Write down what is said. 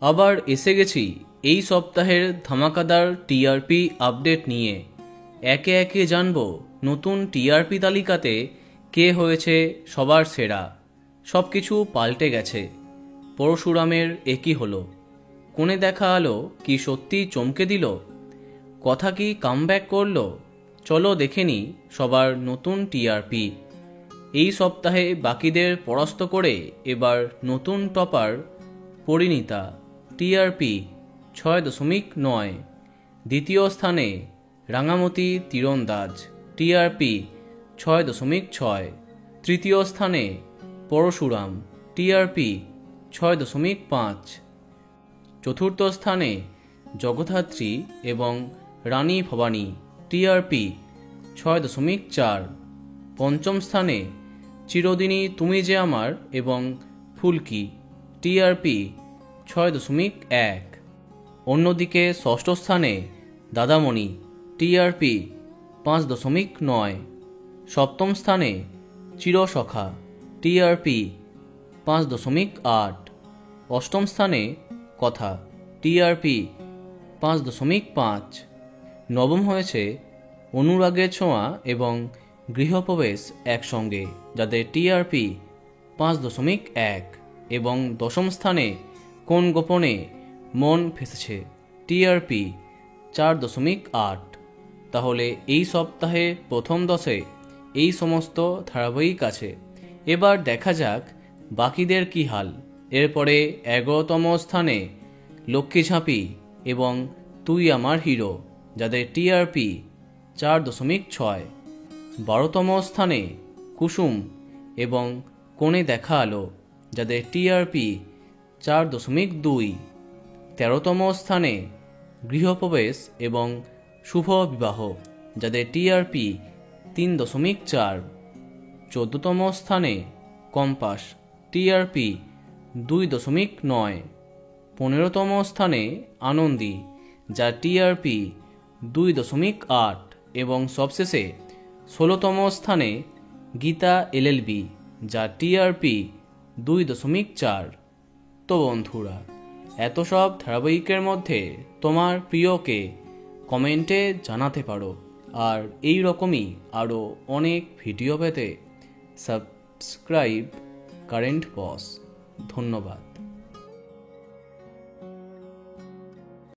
আবার এসে গেছি এই সপ্তাহের ধামাকাদার টিআরপি আপডেট নিয়ে। একে একে জানব নতুন টিআরপি তালিকাতে কে হয়েছে সবার সেরা। সব কিছু পাল্টে গেছে। পরশুরামের একই হলো, কোণে দেখা আলো কি সত্যি চমকে দিল? কথা কি কামব্যাক করলো? চলো দেখে নি সবার নতুন টিআরপি। এই সপ্তাহে বাকিদের পরাস্ত করে এবার নতুন টপার পরিণীতা, টিআরপি 6.9। দ্বিতীয় স্থানে রাঙামতি তীরন্দাজ, টিআরপি 6.6। তৃতীয় স্থানে পরশুরাম, টিআরপি 6.5। চতুর্থ স্থানে জগদ্ধাত্রী এবং রানী ভবানী, টিআরপি 6.4। পঞ্চম স্থানে চিরদিনই তুমি যে আমার এবং ফুলকি, টিআরপি 6.1। অন্যদিকে ষষ্ঠ স্থানে দাদামণি, টিআরপি 5.9। সপ্তম স্থানে চিরসখা, টিআরপি 5.8। অষ্টম স্থানে কথা, টিআরপি 5.5। নবম হয়েছে অনুরাগের ছোঁয়া এবং গৃহপ্রবেশ একসঙ্গে, যাদের টিআরপি 5.1। এবং দশম স্থানে কোন গোপনে মন ফেসেছে, টিআরপি 4.8। তাহলে এই সপ্তাহে প্রথম 10-এ এই সমস্ত ধারাবাহিক আছে। এবার দেখা যাক বাকিদের কি হাল। এরপরে 11তম স্থানে লক্ষ্মী ঝাঁপি এবং তুই আমার হিরো, যাদের টিআরপি 4.6। 12তম স্থানে কুসুম এবং কোণে দেখা আলো, যাদের টিআরপি 4.2। 13তম স্থানে গৃহপ্রবেশ এবং শুভ বিবাহ, যাদের টিআরপি 3.4। 14তম স্থানে কম্পাস, টিআরপি 2.9। 15তম স্থানে আনন্দী, যা টিআরপি 2.8। এবং সবশেষে 16তম স্থানে গীতা এলএলবি, যা টিআরপি 2.4। তো বন্ধুরা, এত সব ধারাবাহিকের মধ্যে তোমার প্রিয়কে কমেন্টে জানাতে পারো। আর এই রকমই আরও অনেক ভিডিও পেতে সাবস্ক্রাইব কারেন্ট বস। ধন্যবাদ।